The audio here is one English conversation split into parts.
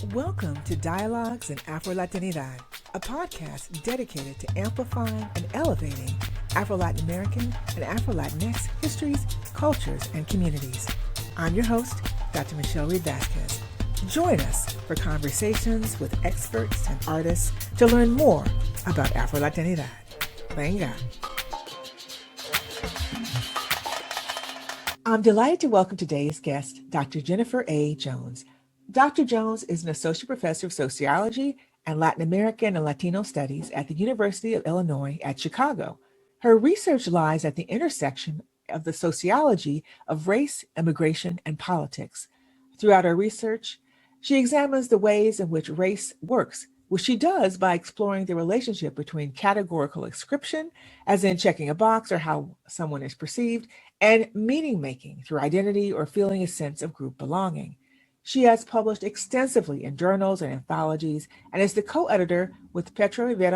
Welcome to Dialogues in Afro-Latinidad, a podcast dedicated to amplifying and elevating Afro-Latin American and Afro-Latinx histories, cultures, and communities. I'm your host, Dr. Michelle Reed-Vasquez. Join us for conversations with experts and artists to learn more about Afro-Latinidad. Venga. I'm delighted to welcome today's guest, Dr. Jennifer A. Jones. Dr. Jones is an associate professor of sociology and Latin American and Latino studies at the University of Illinois at Chicago. Her research lies at the intersection of the sociology of race, immigration, and politics. Throughout her research, she examines the ways in which race works, which she does by exploring the relationship between categorical ascription, as in checking a box or how someone is perceived, and meaning making through identity or feeling a sense of group belonging. She has published extensively in journals and anthologies and is the co-editor with Petro Rivera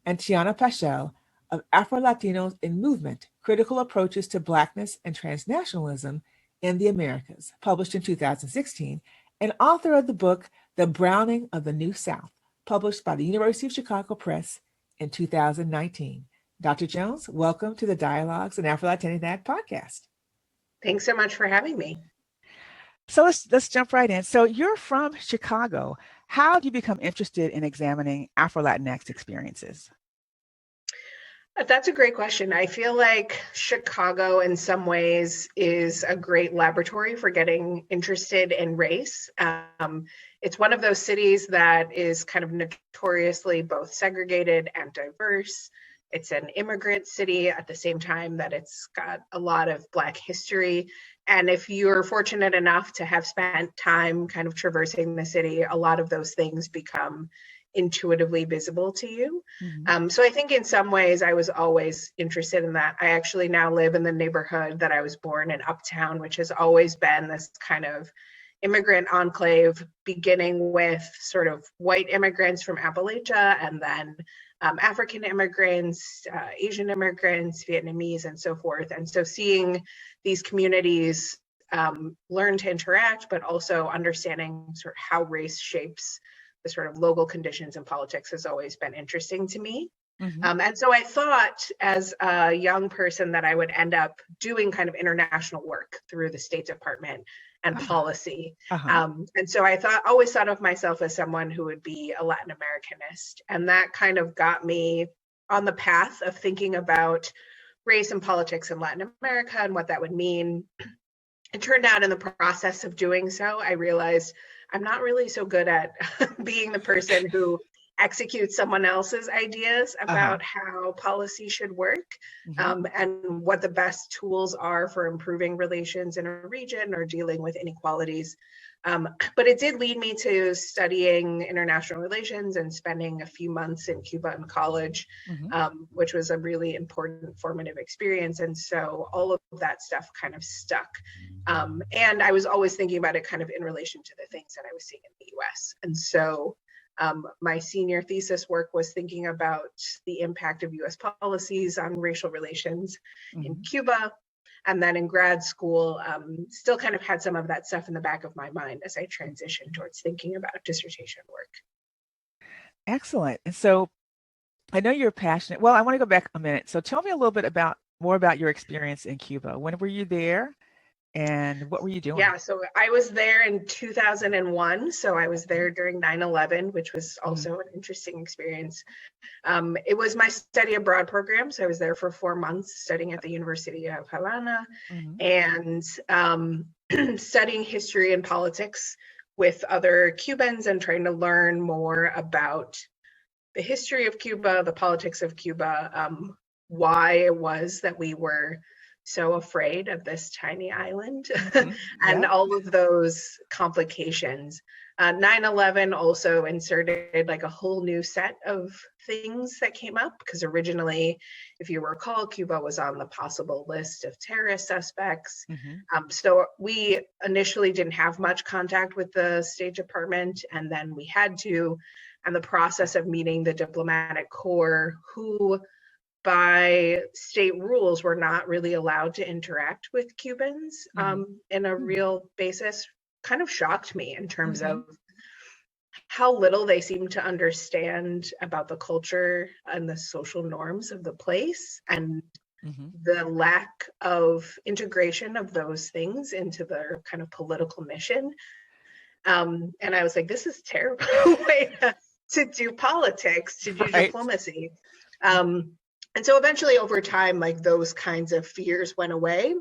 and Tiana Pachel of Afro-Latinos in Movement, Critical Approaches to Blackness and Transnationalism in the Americas, published in 2016, and author of the book, The Browning of the New South, published by the University of Chicago Press in 2019. Dr. Jones, welcome to the Dialogues in Afro-Latinidad podcast. Thanks so much for having me. So let's jump right in. So you're from Chicago. How do you become interested in examining Afro-Latinx experiences? That's a great question. I feel like Chicago in some ways is a great laboratory for getting interested in race. It's one of those cities that is kind of notoriously both segregated and diverse. It's an immigrant city at the same time that it's got a lot of Black history. And if you're fortunate enough to have spent time kind of traversing the city, a lot of those things become intuitively visible to you. Mm-hmm. So I think in some ways I was always interested in that. I actually now live in the neighborhood that I was born in, Uptown, which has always been this kind of immigrant enclave, beginning with sort of white immigrants from Appalachia and then African immigrants, Asian immigrants, Vietnamese, and so forth. And so seeing these communities learn to interact, but also understanding sort of how race shapes the sort of local conditions and politics has always been interesting to me. Mm-hmm. And so I thought as a young person that I would end up doing kind of international work through the State Department and policy. And so I always thought of myself as someone who would be a Latin Americanist. And that kind of got me on the path of thinking about race and politics in Latin America and what that would mean. It turned out in the process of doing so, I realized I'm not really so good at being the person who executes someone else's ideas about how policy should work, and what the best tools are for improving relations in a region or dealing with inequalities. But it did lead me to studying international relations and spending a few months in Cuba in college, which was a really important formative experience. And so all of that stuff kind of stuck. And I was always thinking about it kind of in relation to the things that I was seeing in the US. And so my senior thesis work was thinking about the impact of US policies on racial relations in Cuba. And then in grad school, still kind of had some of that stuff in the back of my mind as I transitioned towards thinking about dissertation work. Excellent. And so I know you're passionate. Well, I want to go back a minute. So tell me a little bit more about your experience in Cuba. When were you there? And what were you doing? Yeah, so I was there in 2001. So I was there during 9/11, which was also an interesting experience. It was my study abroad program. So I was there for 4 months studying at the University of Havana and studying history and politics with other Cubans and trying to learn more about the history of Cuba, the politics of Cuba, why it was that we were so afraid of this tiny island and all of those complications. 9/11 also inserted like a whole new set of things that came up because originally, if you recall, Cuba was on the possible list of terrorist suspects. So we initially didn't have much contact with the State Department, and then we had to, and the process of meeting the diplomatic corps who by state rules, we're not really allowed to interact with Cubans in a real basis, kind of shocked me in terms of how little they seem to understand about the culture and the social norms of the place, and Hmm. the lack of integration of those things into their kind of political mission. And I was like, this is a terrible way to do politics, to do Right. diplomacy. Um, and so eventually over time, like those kinds of fears went away,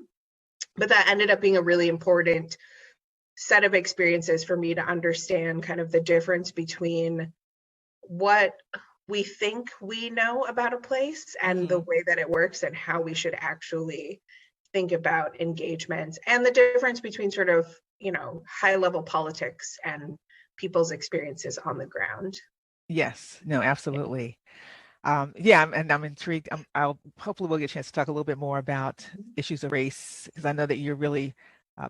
but that ended up being a really important set of experiences for me to understand kind of the difference between what we think we know about a place and the Hmm. way that it works, and how we should actually think about engagement, and the difference between sort of, high level politics and people's experiences on the ground. Yes. No, Yeah. absolutely. Yeah, and I'm intrigued. I'll hopefully we'll get a chance to talk a little bit more about issues of race, because I know that you're really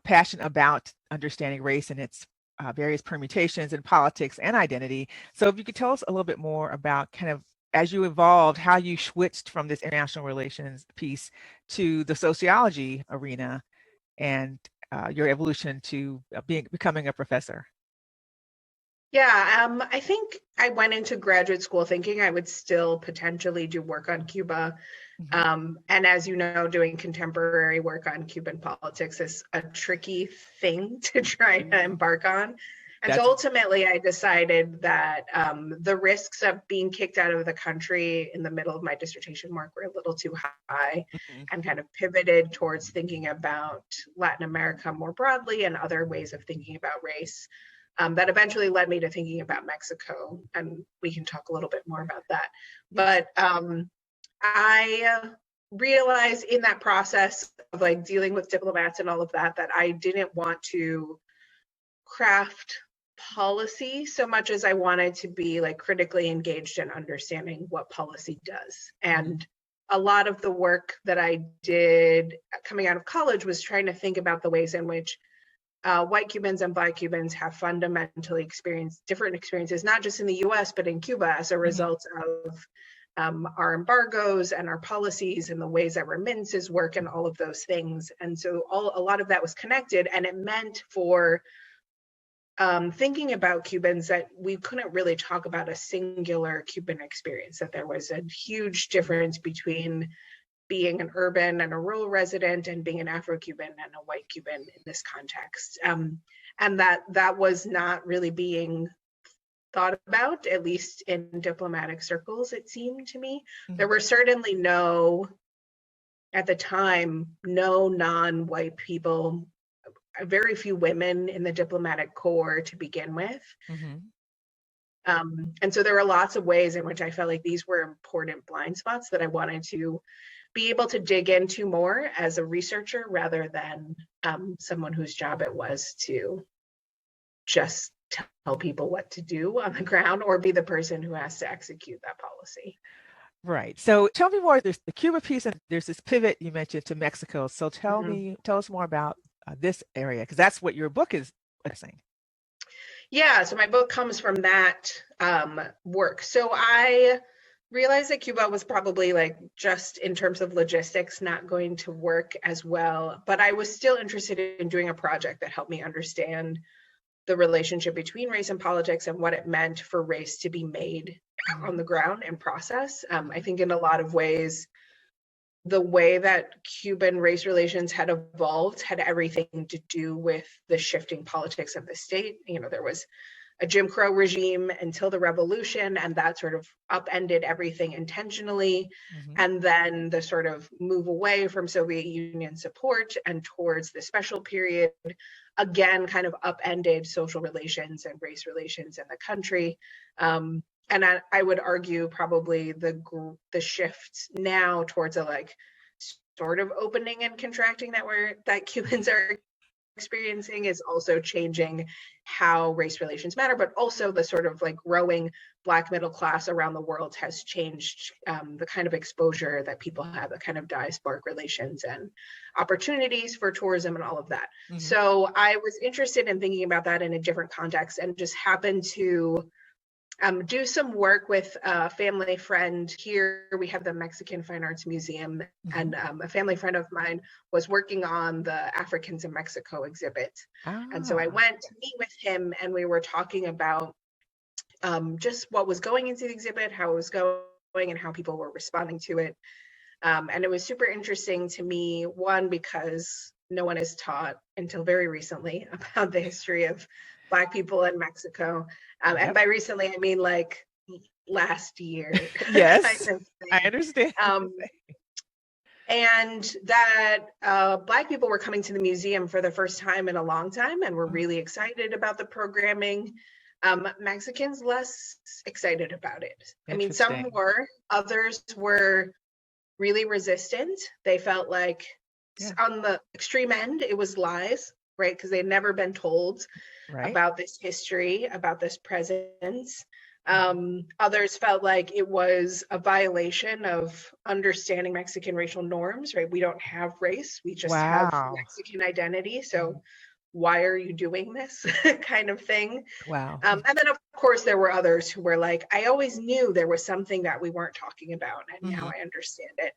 passionate about understanding race and its various permutations in politics and identity. So if you could tell us a little bit more about kind of as you evolved, how you switched from this international relations piece to the sociology arena, and your evolution to becoming a professor. Yeah, I think I went into graduate school thinking I would still potentially do work on Cuba. Hmm. And as you know, doing contemporary work on Cuban politics is a tricky thing to try to embark on. And so That's ultimately, I decided that the risks of being kicked out of the country in the middle of my dissertation work were a little too high, mhm. and kind of pivoted towards thinking about Latin America more broadly and other ways of thinking about race. That eventually led me to thinking about Mexico, and we can talk a little bit more about that. Yes. But I realized in that process of like dealing with diplomats and all of that, that I didn't want to craft policy so much as I wanted to be like critically engaged in understanding what policy does. Mhm. And a lot of the work that I did coming out of college was trying to think about the ways in which white Cubans and Black Cubans have fundamentally experienced different experiences, not just in the US, but in Cuba as a Mhm. result of our embargoes and our policies and the ways that remittances work and all of those things. And so a lot of that was connected, and it meant for thinking about Cubans that we couldn't really talk about a singular Cuban experience, that there was a huge difference between being an urban and a rural resident and being an Afro-Cuban and a white Cuban in this context. And that was not really being thought about, at least in diplomatic circles, it seemed to me. There Mhm. were certainly at the time, no non-white people, very few women in the diplomatic corps to begin with. Mhm. And so there were lots of ways in which I felt like these were important blind spots that I wanted to be able to dig into more as a researcher, rather than someone whose job it was to just tell people what to do on the ground or be the person who has to execute that policy. Right. So tell me more. There's the Cuba piece, and there's this pivot you mentioned to Mexico. So Mhm. tell us more about this area, because that's what your book is addressing. Yeah, so my book comes from that work. So I realized that Cuba was probably like, just in terms of logistics, not going to work as well, but I was still interested in doing a project that helped me understand the relationship between race and politics and what it meant for race to be made on Mhm. the ground and process. I Mhm. think in a lot of ways, the way that Cuban race relations had evolved had everything to do with the shifting politics of the state. There was a Jim Crow regime until the revolution, and that sort of upended everything intentionally. Mhm. And then the sort of move away from Soviet Union support and towards the special period, again, kind of upended social relations and race relations in the country. And I would argue probably the shift now towards a like sort of opening and contracting that Cubans are experiencing is also changing how race relations matter, but also the sort of like growing Black middle class around the world has changed the kind of exposure that people have, the kind of diasporic relations and opportunities for tourism and all of that. Mhm. So I was interested in thinking about that in a different context, and just happened to do some work with a family friend. Here we have the Mexican Fine Arts Museum, Mhm. and a family friend of mine was working on the Africans in Mexico exhibit. And so I Ah. went to meet with him, and we were talking about just what was going into the exhibit, how it was going, and how people were responding to it. And it was super interesting to me, one, because no one is taught until very recently about the history of Black people in Mexico. And by recently, I mean like last year. Yes, kind of I thing. understand. And that Black people were coming to the museum for the first time in a long time and were really excited about the programming. Mexicans less excited about it. I mean, some were, others were really resistant. They felt like on the extreme end, it was lies, right? Because they'd never been told about this history, about this presence. Others felt like it was a violation of understanding Mexican racial norms, right? We don't have race, we just have Mexican identity. So why are you doing this kind of thing? Wow. And then of course there were others who were like, I always knew there was something that we weren't talking about, and now I understand it.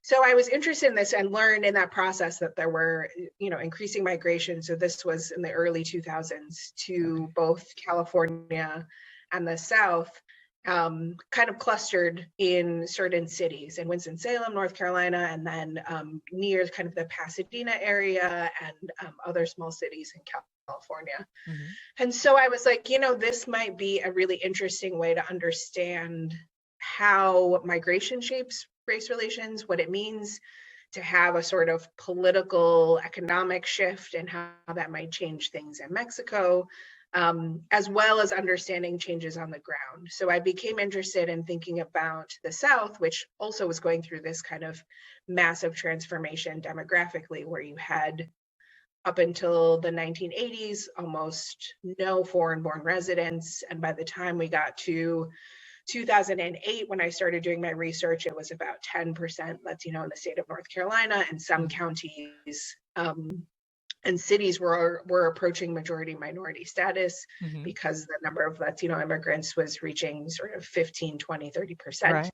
So I was interested in this and learned in that process that there were, increasing migration. So this was in the early 2000s to both California and the South, kind of clustered in certain cities in Winston-Salem, North Carolina, and then near kind of the Pasadena area and other small cities in California. And so I was like, this might be a really interesting way to understand how migration shapes race relations, what it means to have a sort of political, economic shift, and how that might change things in Mexico, as well as understanding changes on the ground. So I became interested in thinking about the South, which also was going through this kind of massive transformation demographically, where you had, up until the 1980s, almost no foreign-born residents. And by the time we got to 2008, when I started doing my research, it was about 10% Latino in the state of North Carolina, and some counties and cities were approaching majority minority status because the number of Latino immigrants was reaching sort of 15, 20, 30%.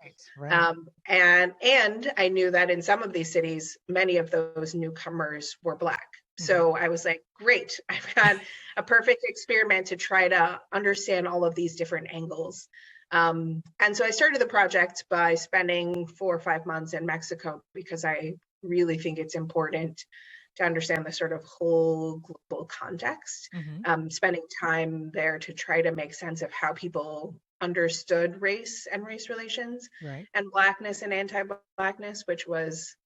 And I knew that in some of these cities, many of those newcomers were Black. So I was like, great, I've got a perfect experiment to try to understand all of these different angles. And so I started the project by spending 4 or 5 months in Mexico, because I really think it's important to understand the sort of whole global context, spending time there to try to make sense of how people understood race and race relations, and Blackness and anti-Blackness, which was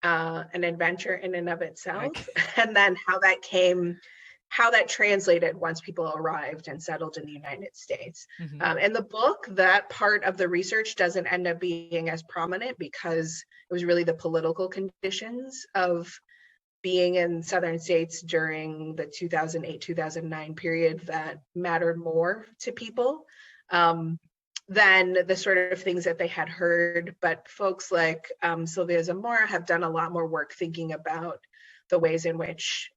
an adventure in and of itself, and then how that translated once people arrived and settled in the United States. In the book, that part of the research doesn't end up being as prominent, because it was really the political conditions of being in Southern states during the 2008-2009 period that mattered more to people than the sort of things that they had heard. But folks like Sylvia Zamora have done a lot more work thinking about the ways in which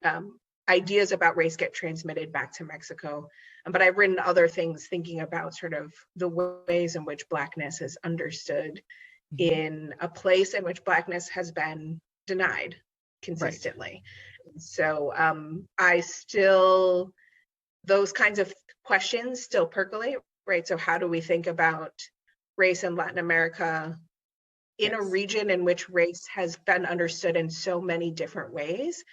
ideas about race get transmitted back to Mexico. But I've written other things thinking about sort of the ways in which Blackness is understood in a place in which Blackness has been denied consistently. So those kinds of questions still percolate, right? So how do we think about race in Latin America in a region in which race has been understood in so many different ways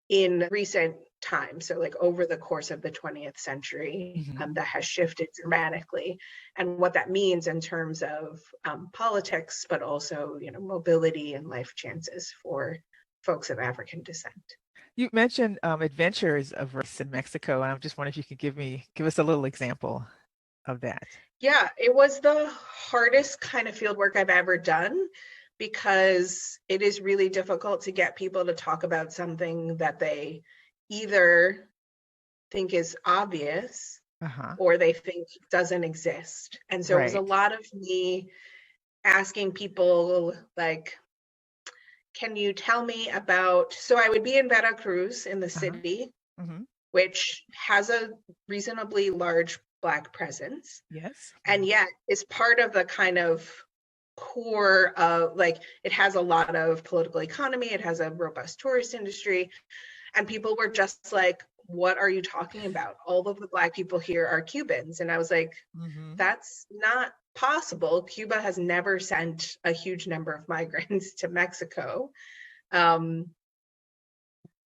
in recent times? So like over the course of the 20th century, that has shifted dramatically, and what that means in terms of politics, but also, mobility and life chances for folks of African descent. You mentioned adventures of race in Mexico, and I'm just wondering if you could give us a little example of that. Yeah, it was the hardest kind of field work I've ever done, because it is really difficult to get people to talk about something that they either think is obvious or they think doesn't exist. And so it was a lot of me asking people, like, can you tell me about, so I would be in Veracruz in the city, which has a reasonably large Black presence. And yet is part of the kind of core of, like, it has a lot of political economy, it has a robust tourist industry, and people were just like, what are you talking about? All of the Black people here are Cubans. And I was like, that's not possible. Cuba has never sent a huge number of migrants to Mexico.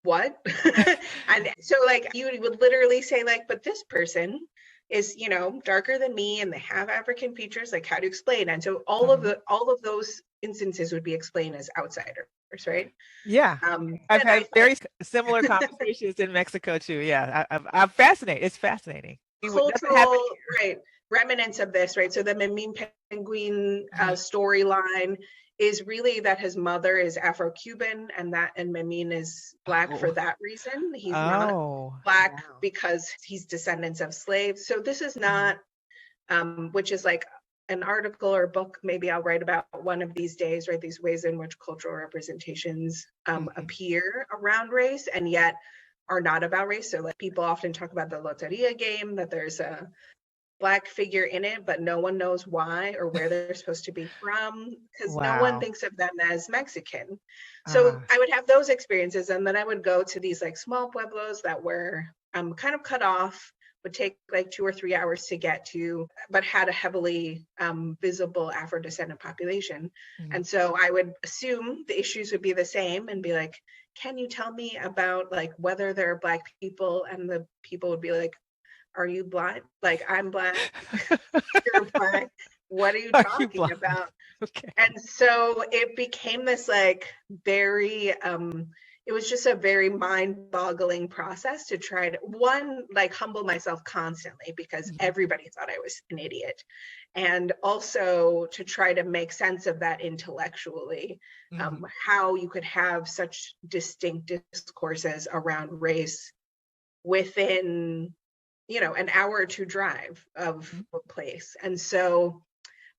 What? And so like you would literally say like, but this person is, you know, darker than me and they have African features, like how do you explain? And so all of those instances would be explained as outsiders, right? Yeah. I've had very similar conversations in Mexico too. Yeah. I'm fascinated. It's fascinating. Cultural, right, remnants of this, right? So the Memín Penguin storyline is really that his mother is Afro-Cuban and Memín is Black for that reason. He's not Black because he's descendants of slaves. So this is not, which is like an article or book maybe I'll write about one of these days, right? These ways in which cultural representations appear around race and yet are not about race. So like people often talk about the Loteria game, that there's a Black figure in it, but no one knows why or where they're supposed to be from because no one thinks of them as Mexican. So I would have those experiences and then I would go to these like small pueblos that were kind of cut off, would take like 2 or 3 hours to get to, but had a heavily visible Afro-descendant population. And so I would assume the issues would be the same and be like, can you tell me about like whether there are Black people? And the people would be like, are you Black? Like, I'm Black, you're Black. What are you talking about? Okay. And so it became this like very, it was just a very mind-boggling process to try to, one, like humble myself constantly because everybody thought I was an idiot. And also to try to make sense of that intellectually, how you could have such distinct discourses around race within, you know, an hour or two drive of a place. And so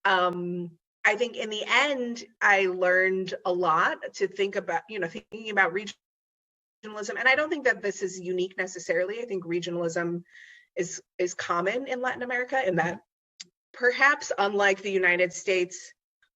I think in the end, I learned a lot to think about, you know, thinking about regionalism. And I don't think that this is unique necessarily. I think regionalism is common in Latin America in that perhaps unlike the United States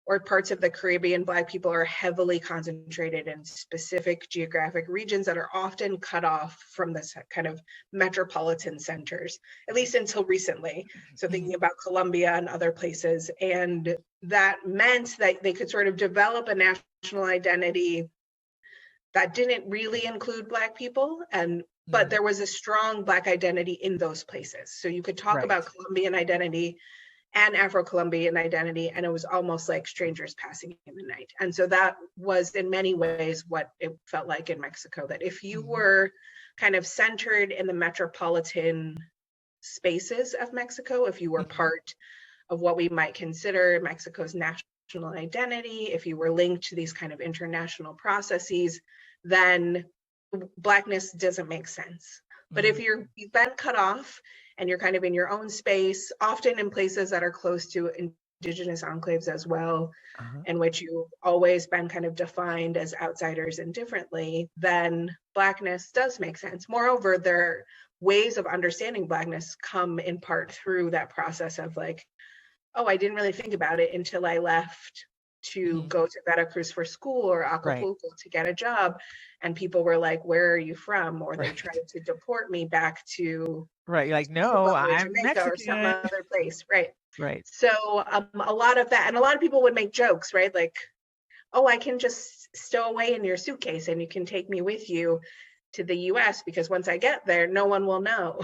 or parts of the Caribbean, Black people are heavily concentrated in specific geographic regions that are often cut off from this kind of metropolitan centers, at least until recently. So thinking about Colombia and other places. And that meant that they could sort of develop a national identity that didn't really include Black people, but there was a strong Black identity in those places. So you could talk about Colombian identity and Afro-Colombian identity, and it was almost like strangers passing in the night. And so that was in many ways what it felt like in Mexico, that if you were kind of centered in the metropolitan spaces of Mexico, if you were part of what we might consider Mexico's national identity, if you were linked to these kind of international processes, then Blackness doesn't make sense. But if you've been cut off and you're kind of in your own space, often in places that are close to indigenous enclaves as well, in which you've always been kind of defined as outsiders and differently, then Blackness does make sense. Moreover, their ways of understanding Blackness come in part through that process of like, oh, I didn't really think about it until I left to go to Veracruz for school or Acapulco to get a job. And people were like, where are you from? Or they tried to deport me back to you're like, no, I'm Jamaica Mexican. or some other place. Right. So a lot of that, and a lot of people would make jokes, right? Like, oh, I can just stow away in your suitcase and you can take me with you to the US because once I get there, no one will know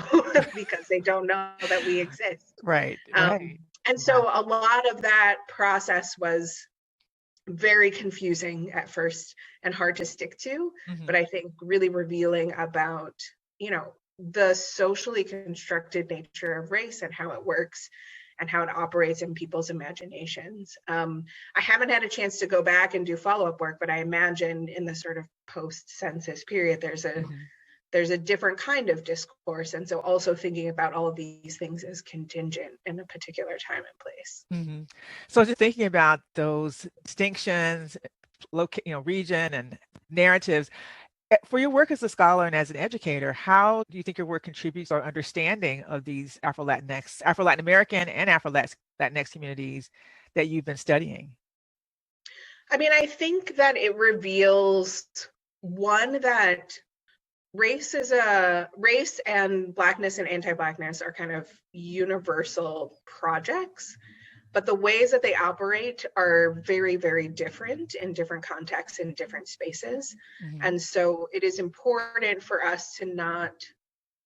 because they don't know that we exist. Right. And so a lot of that process was very confusing at first and hard to stick to, but I think really revealing about, you know, the socially constructed nature of race and how it works and how it operates in people's imaginations. I haven't had a chance to go back and do follow-up work, but I imagine in the sort of post-census period, there's a different kind of discourse. And so also thinking about all of these things as contingent in a particular time and place. So just thinking about those distinctions, region and narratives, for your work as a scholar and as an educator, how do you think your work contributes to our understanding of these Afro-Latinx, Afro-Latin American and Afro-Latinx communities that you've been studying? I mean, I think that it reveals, one, that race and blackness and anti-blackness are kind of universal projects, but the ways that they operate are very, very different in different contexts, in different spaces. Mm-hmm. And so it is important for us to not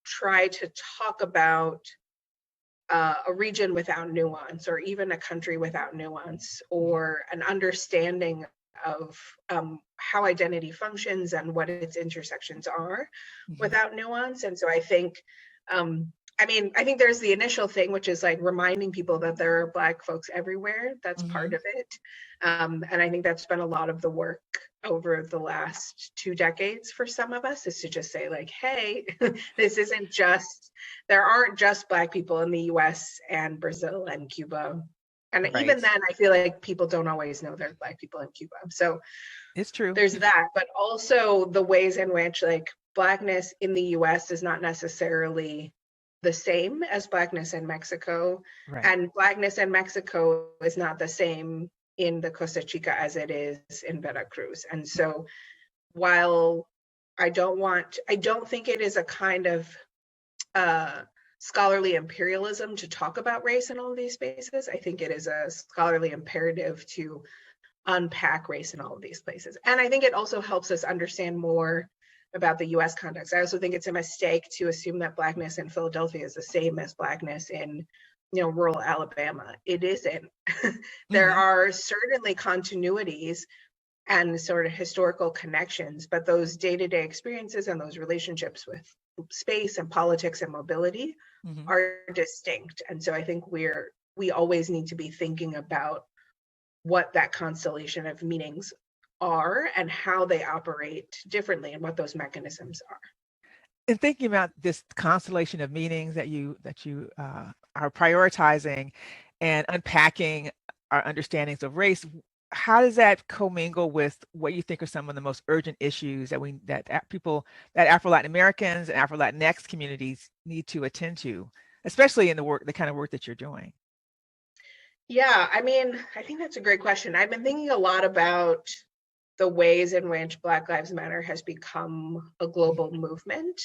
try to talk about a region without nuance, or even a country without nuance, or an understanding of how identity functions and what its intersections are without nuance. And so I think, I think there's the initial thing, which is like reminding people that there are Black folks everywhere. That's part of it. And I think that's been a lot of the work over the last 2 decades for some of us, is to just say like, hey, this isn't just, there aren't just Black people in the US and Brazil and Cuba. And even then, I feel like people don't always know there's Black people in Cuba. So it's true. There's that, but also the ways in which like Blackness in the US is not necessarily the same as Blackness in Mexico. Right. And Blackness in Mexico is not the same in the Costa Chica as it is in Veracruz. And so while I don't think it is a kind of scholarly imperialism to talk about race in all of these spaces, I think it is a scholarly imperative to unpack race in all of these places. And I think it also helps us understand more about the US context. I also think it's a mistake to assume that Blackness in Philadelphia is the same as Blackness in, rural Alabama. It isn't. There are certainly continuities and sort of historical connections, but those day-to-day experiences and those relationships with space and politics and mobility are distinct. And so I think we always need to be thinking about what that constellation of meanings are and how they operate differently and what those mechanisms are. In thinking about this constellation of meanings that you are prioritizing and unpacking our understandings of race, how does that commingle with what you think are some of the most urgent issues that Afro-Latin Americans and Afro-Latinx communities need to attend to, especially in the kind of work that you're doing? Yeah, I think that's a great question. I've been thinking a lot about the ways in which Black Lives Matter has become a global movement.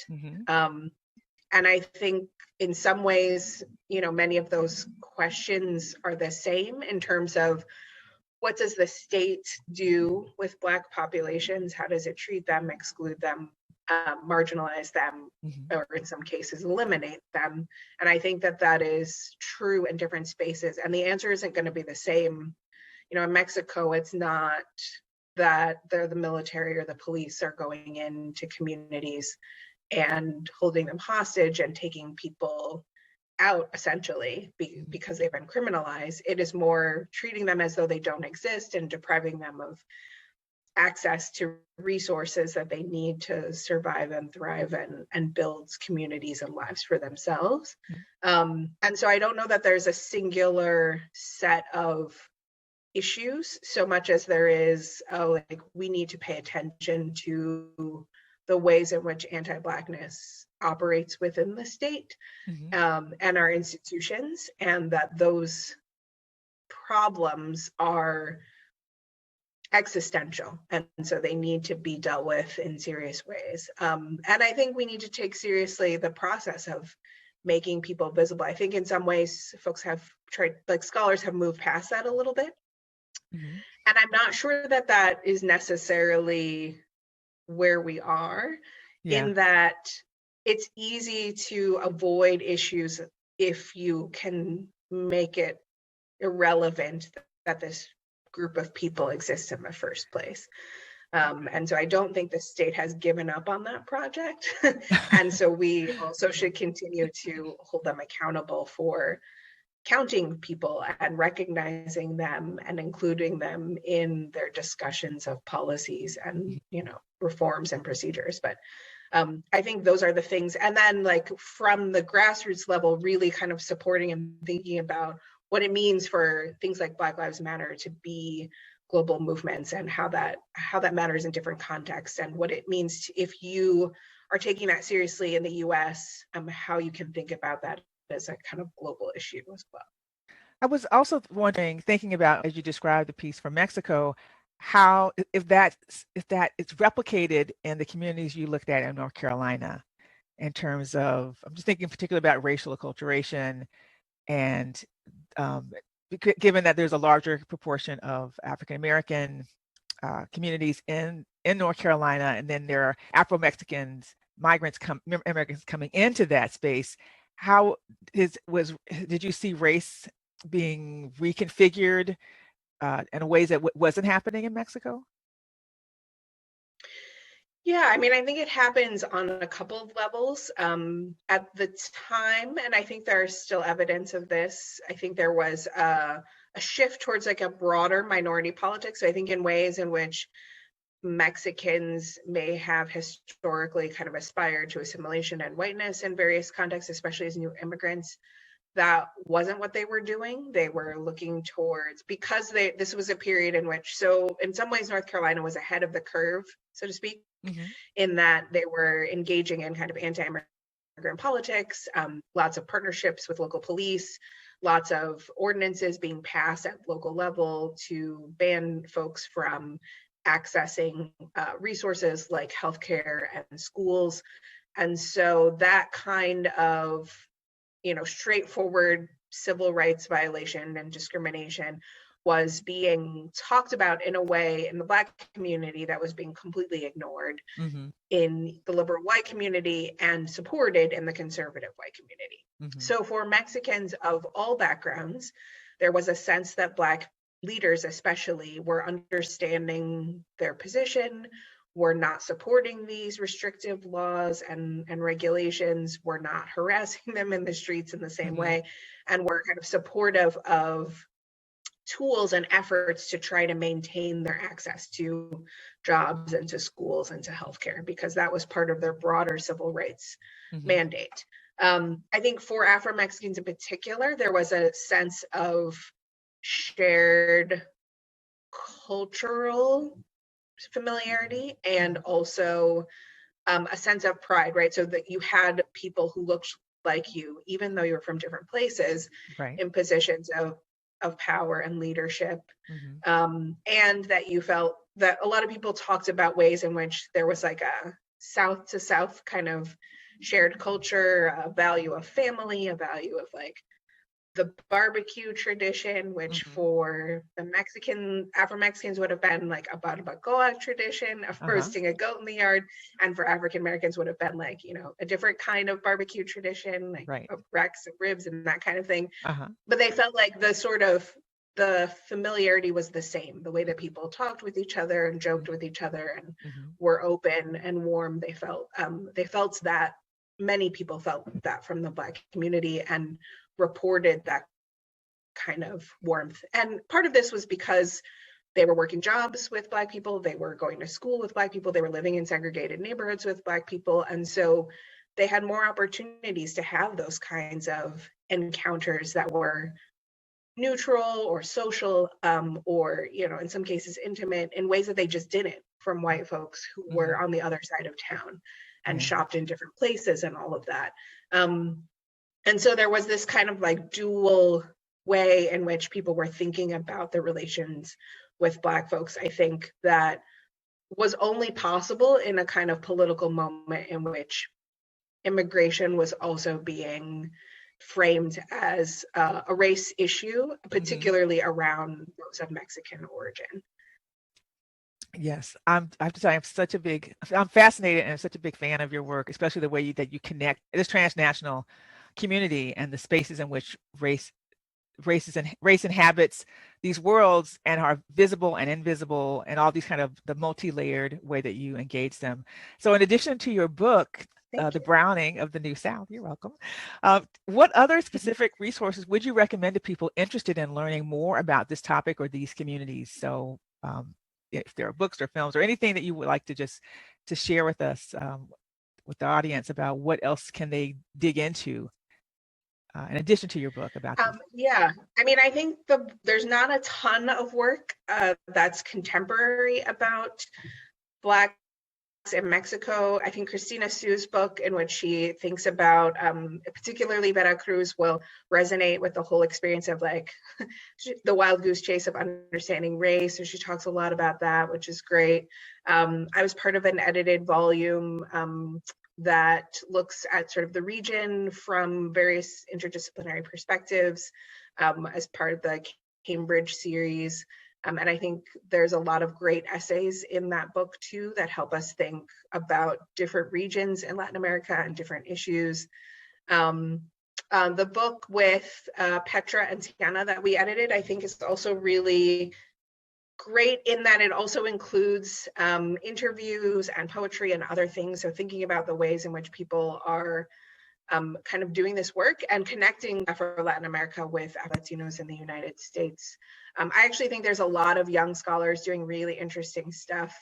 And I think in some ways, many of those questions are the same in terms of what does the state do with Black populations? How does it treat them, exclude them, marginalize them, or in some cases eliminate them? And I think that is true in different spaces. And the answer isn't going to be the same. In Mexico, it's not that the military or the police are going into communities and holding them hostage and taking people out, essentially, because they've been criminalized. It is more treating them as though they don't exist and depriving them of access to resources that they need to survive and thrive and build communities and lives for themselves. And so I don't know that there's a singular set of issues so much as there is, we need to pay attention to the ways in which anti-Blackness operates within the state and our institutions, and that those problems are existential, and so they need to be dealt with in serious ways. And I think we need to take seriously the process of making people visible. I think in some ways folks have tried, scholars have moved past that a little bit. And I'm not sure that is necessarily where we are, in that it's easy to avoid issues if you can make it irrelevant that this group of people exists in the first place. And so I don't think the state has given up on that project. And so we also should continue to hold them accountable for counting people and recognizing them and including them in their discussions of policies and, reforms and procedures. But I think those are the things. And then from the grassroots level, really kind of supporting and thinking about what it means for things like Black Lives Matter to be global movements, and how that matters in different contexts, and what it means if you are taking that seriously in the US, how you can think about that as a kind of global issue as well. I was also wondering, thinking about, as you described the piece from Mexico, how, if that is replicated in the communities you looked at in North Carolina, in terms of, I'm just thinking particularly about racial acculturation, and um, given that there's a larger proportion of African American communities in North Carolina, and then there are Afro-Mexicans, immigrants coming into that space. How did you see race being reconfigured in ways that wasn't happening in Mexico? Yeah, I mean, I think it happens on a couple of levels. At the time, and I think there's still evidence of this, I think there was a shift towards like a broader minority politics. So I think in ways in which Mexicans may have historically kind of aspired to assimilation and whiteness in various contexts, especially as new immigrants, that wasn't what they were doing. They were looking towards, because this was a period in which, so in some ways, North Carolina was ahead of the curve, so to speak, in that they were engaging in kind of anti-immigrant politics, lots of partnerships with local police, lots of ordinances being passed at local level to ban folks from accessing resources like healthcare and schools. And so that kind of, straightforward civil rights violation and discrimination was being talked about in a way in the Black community that was being completely ignored in the liberal white community and supported in the conservative white community. So for Mexicans of all backgrounds, there was a sense that Black leaders especially were understanding their position, were not supporting these restrictive laws and regulations, were not harassing them in the streets in the same way, and were kind of supportive of tools and efforts to try to maintain their access to jobs and to schools and to healthcare, because that was part of their broader civil rights mandate. I think for Afro-Mexicans in particular, there was a sense of shared cultural familiarity and also a sense of pride, right? So that you had people who looked like you, even though you were from different places, in positions of power and leadership. And that you felt that a lot of people talked about ways in which there was like a South to South kind of shared culture, a value of family, a value of like the barbecue tradition, which for the Afro-Mexicans would have been like a barbacoa tradition of roasting a goat in the yard. And for African Americans would have been like, a different kind of barbecue tradition, like racks of ribs and that kind of thing. But they felt like the familiarity was the same, the way that people talked with each other and joked with each other and were open and warm. They felt that many people felt that from the Black community and reported that kind of warmth. And part of this was because they were working jobs with Black people, they were going to school with Black people, they were living in segregated neighborhoods with Black people. And so they had more opportunities to have those kinds of encounters that were neutral or social, or, in some cases intimate, in ways that they just didn't from white folks who were on the other side of town and shopped in different places and all of that. And so there was this kind of like dual way in which people were thinking about the relations with Black folks, I think, that was only possible in a kind of political moment in which immigration was also being framed as a race issue, particularly around those of Mexican origin. Yes, I have to say I'm fascinated and such a big fan of your work, especially the way that you connect this transnational community and the spaces in which race inhabits these worlds and are visible and invisible, and all these kind of the multi-layered way that you engage them. So in addition to your book, The Browning of the New South, you're welcome. What other specific resources would you recommend to people interested in learning more about this topic or these communities? So if there are books or films or anything that you would like to share with us, with the audience, about what else can they dig into in addition to your book about this? Yeah, I mean, I think there's not a ton of work that's contemporary about Black in Mexico. I think Christina Su's book, in which she thinks about particularly Veracruz, will resonate with the whole experience of like the wild goose chase of understanding race. So she talks a lot about that, which is great. I was part of an edited volume that looks at sort of the region from various interdisciplinary perspectives as part of the Cambridge series. And I think there's a lot of great essays in that book too that help us think about different regions in Latin America and different issues. The book with Petra and Tiana that we edited, I think, is also really great in that it also includes interviews and poetry and other things. So thinking about the ways in which people are kind of doing this work and connecting Afro-Latin America with Latinos in the United States. I actually think there's a lot of young scholars doing really interesting stuff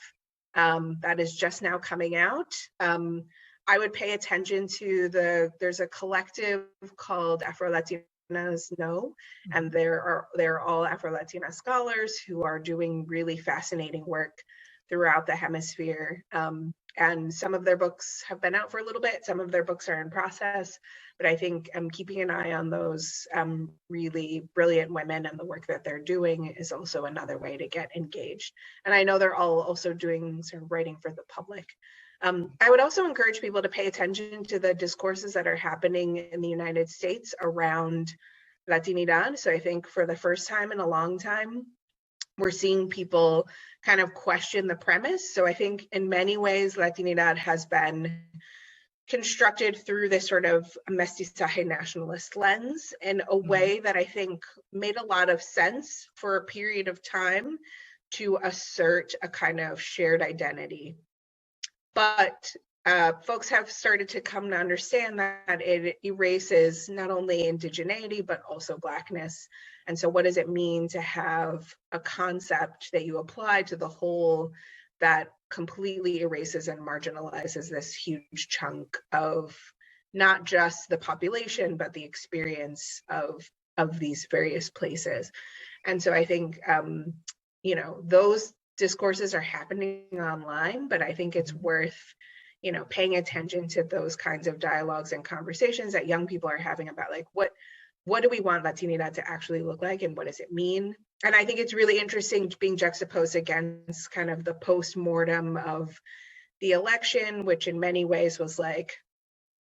that is just now coming out. I would pay attention to there's a collective called Afro-Latinas Know, and they're all Afro-Latina scholars who are doing really fascinating work throughout the hemisphere. And some of their books have been out for a little bit, some of their books are in process, but I think keeping an eye on those really brilliant women and the work that they're doing is also another way to get engaged. And I know they're all also doing sort of writing for the public. I would also encourage people to pay attention to the discourses that are happening in the United States around Latinidad. So I think for the first time in a long time, we're seeing people kind of question the premise. So I think in many ways, Latinidad has been constructed through this sort of mestizaje nationalist lens in a way that I think made a lot of sense for a period of time to assert a kind of shared identity. But folks have started to come to understand that it erases not only indigeneity, but also Blackness. And so what does it mean to have a concept that you apply to the whole that completely erases and marginalizes this huge chunk of not just the population, but the experience of these various places? And so I think, those discourses are happening online, but I think it's worth paying attention to those kinds of dialogues and conversations that young people are having about like, what do we want Latinidad to actually look like and what does it mean? And I think it's really interesting being juxtaposed against kind of the post-mortem of the election, which in many ways was like,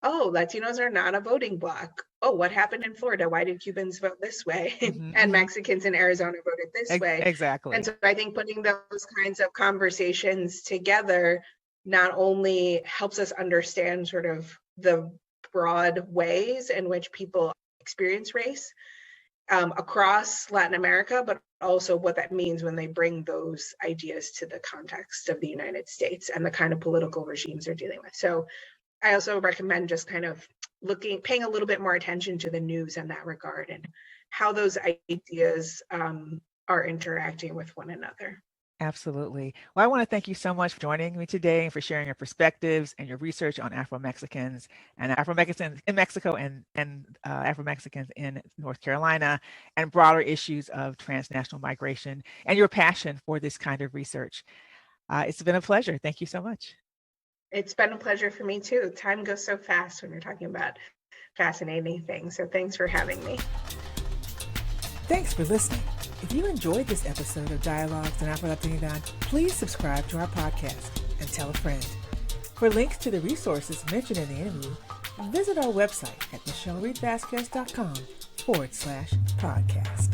oh, Latinos are not a voting bloc. Oh, what happened in Florida? Why did Cubans vote this way? And Mexicans in Arizona voted this way. Exactly. And so I think putting those kinds of conversations together not only helps us understand sort of the broad ways in which people experience race across Latin America, but also what that means when they bring those ideas to the context of the United States and the kind of political regimes they're dealing with. So I also recommend just kind of paying a little bit more attention to the news in that regard and how those ideas are interacting with one another. Absolutely. Well, I want to thank you so much for joining me today and for sharing your perspectives and your research on Afro-Mexicans and Afro-Mexicans in Mexico and Afro-Mexicans in North Carolina and broader issues of transnational migration and your passion for this kind of research. It's been a pleasure. Thank you so much. It's been a pleasure for me too. Time goes so fast when you're talking about fascinating things. So thanks for having me. Thanks for listening. If you enjoyed this episode of Dialogues on Afro-Latinidad, please subscribe to our podcast and tell a friend. For links to the resources mentioned in the interview, visit our website at michellereedvasquez.com/podcast.